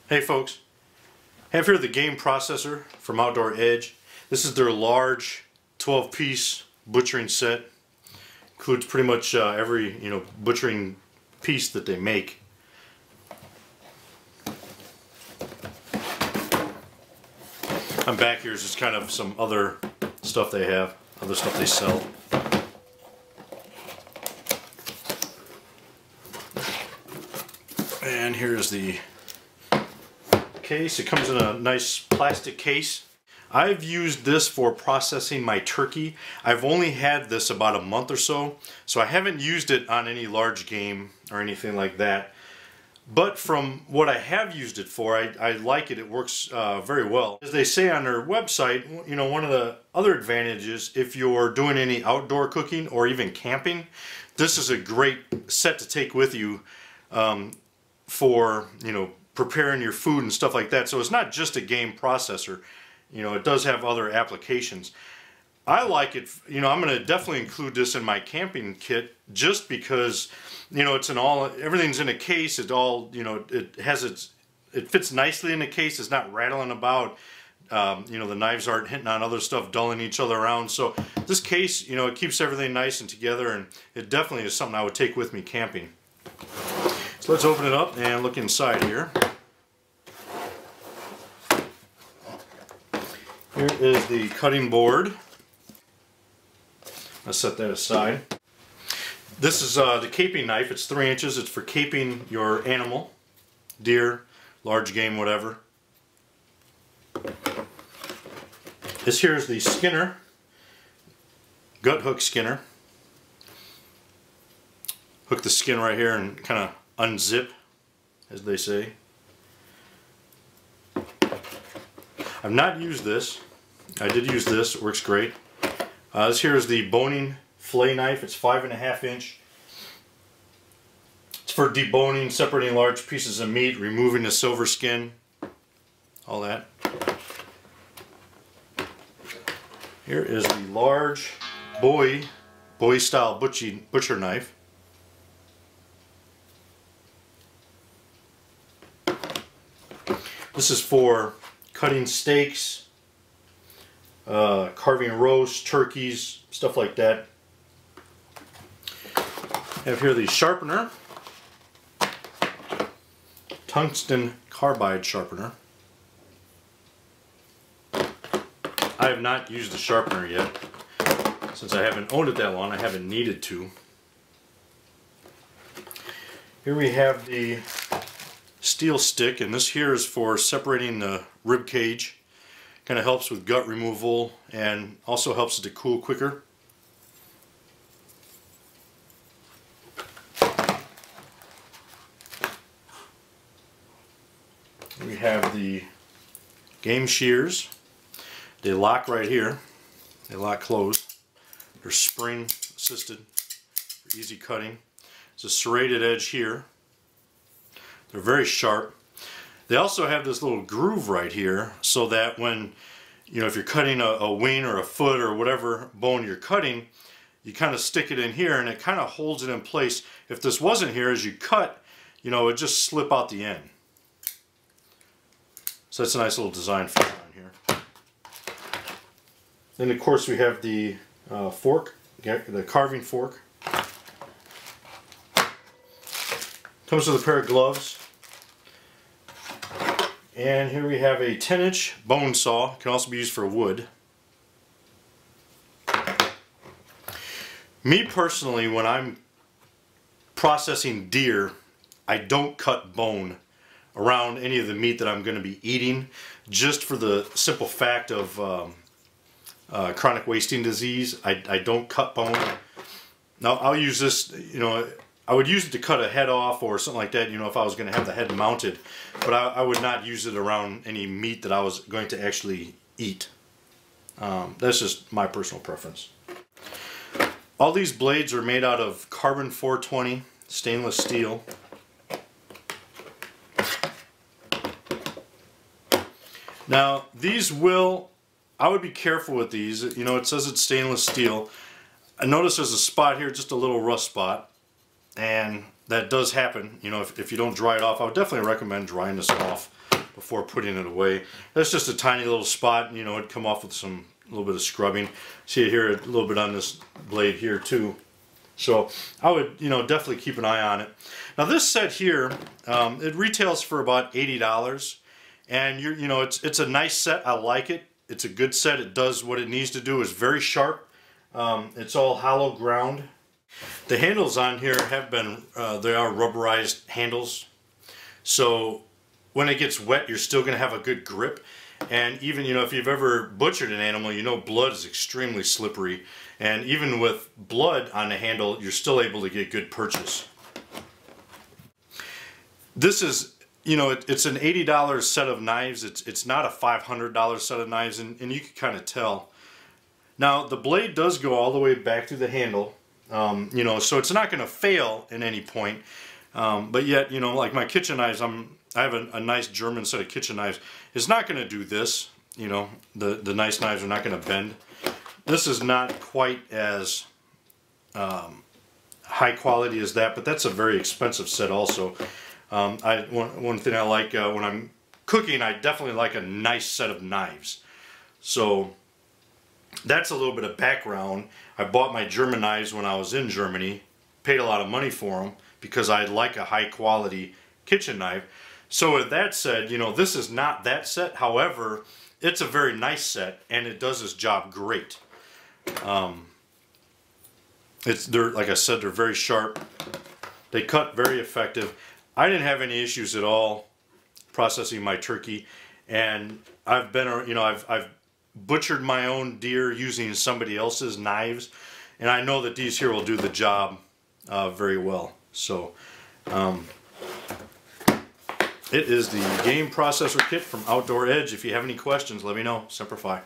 Hey folks, I have here the game processor from Outdoor Edge. This is their large 12-piece butchering set. Includes pretty much every butchering piece that they make. On back here is just kind of some other stuff they have, other stuff they sell. And here's the case. It comes in a nice plastic case. I've used this for processing my turkey. I've only had this about a month or so, so I haven't used it on any large game or anything like that. But from what I have used it for, I like it. It works very well. As they say on their website, one of the other advantages, if you're doing any outdoor cooking or even camping, this is a great set to take with you for preparing your food and stuff like that. So it's not just a game processor. It does have other applications. I like it. I'm going to definitely include this in my camping kit just because it's everything's in a case. It all it fits nicely in the case. It's not rattling about. The knives aren't hitting on other stuff, dulling each other around. So this case, it keeps everything nice and together, and it definitely is something I would take with me camping. So let's open it up and look inside here. Here is the cutting board. Let's set that aside. This is the caping knife. It's 3 inches. It's for caping your animal, deer, large game, whatever. This here is the skinner, gut hook skinner. Hook the skin right here and kind of unzip, as they say. I've not used this. I did use this. It works great. This here is the boning fillet knife. It's 5.5 inch. It's for deboning, separating large pieces of meat, removing the silver skin, all that. Here is the large bowie style butcher knife. This is for cutting steaks, carving roasts, turkeys, stuff like that. I have here the sharpener, tungsten carbide sharpener. I have not used the sharpener yet. Since I haven't owned it that long, I haven't needed to. Here we have the steel stick, and this here is for separating the rib cage. Kind of helps with gut removal and also helps it to cool quicker. We have the game shears. They lock right here. They lock closed. They're spring assisted for easy cutting. There's a serrated edge here. They're very sharp. They also have this little groove right here so that when, if you're cutting a wing or a foot or whatever bone you're cutting, you kind of stick it in here and it kind of holds it in place. If this wasn't here, as you cut, it would just slip out the end. So that's a nice little design feature on here. Then of course we have the fork, the carving fork. Comes with a pair of gloves. And here we have a 10-inch bone saw. It can also be used for wood. Me personally, when I'm processing deer, I don't cut bone around any of the meat that I'm going to be eating, just for the simple fact of chronic wasting disease. I don't cut bone. Now I'll use this, I would use it to cut a head off or something like that, if I was going to have the head mounted. But I would not use it around any meat that I was going to actually eat. That's just my personal preference. All these blades are made out of carbon 420 stainless steel. Now these I would be careful with these. It says it's stainless steel. I notice there's a spot here, just a little rust spot. And that does happen, if you don't dry it off. I would definitely recommend drying this off. before putting it away. That's just a tiny little spot, you know, it'd come off with a little bit of scrubbing. See it here a little bit on this blade here too. So I would, you know, definitely keep an eye on it. Now this set here, it retails for about $80, and you know, it's a nice set. I like it. It's a good set. It does what it needs to do. It's very sharp. It's all hollow ground. The handles on here have been, they are rubberized handles. So when it gets wet, you're still going to have a good grip. And even, you know, if you've ever butchered an animal, you know blood is extremely slippery. And even with blood on the handle, you're still able to get good purchase. This is, you know, it's an $80 set of knives. It's not a $500 set of knives, and you can kind of tell. Now, the blade does go all the way back through the handle, you know, so it's not going to fail at any point. But yet, you know, like my kitchen knives, I have a nice German set of kitchen knives. It's not going to do this, you know, the nice knives are not going to bend. This is not quite as high quality as that, but that's a very expensive set also. One thing I like when I'm cooking, I definitely like a nice set of knives. So that's a little bit of background. I bought my German knives when I was in Germany, paid a lot of money for them because I like a high quality kitchen knife. So with that said, you know, this is not that set. However, it's a very nice set and it does its job great. They're, like I said, they're very sharp. They cut very effective. I didn't have any issues at all processing my turkey, and I've been, you know, I've butchered my own deer using somebody else's knives, and I know that these here will do the job very well. So it is the game processor kit from Outdoor Edge. If you have any questions, let me know. Semper Fi.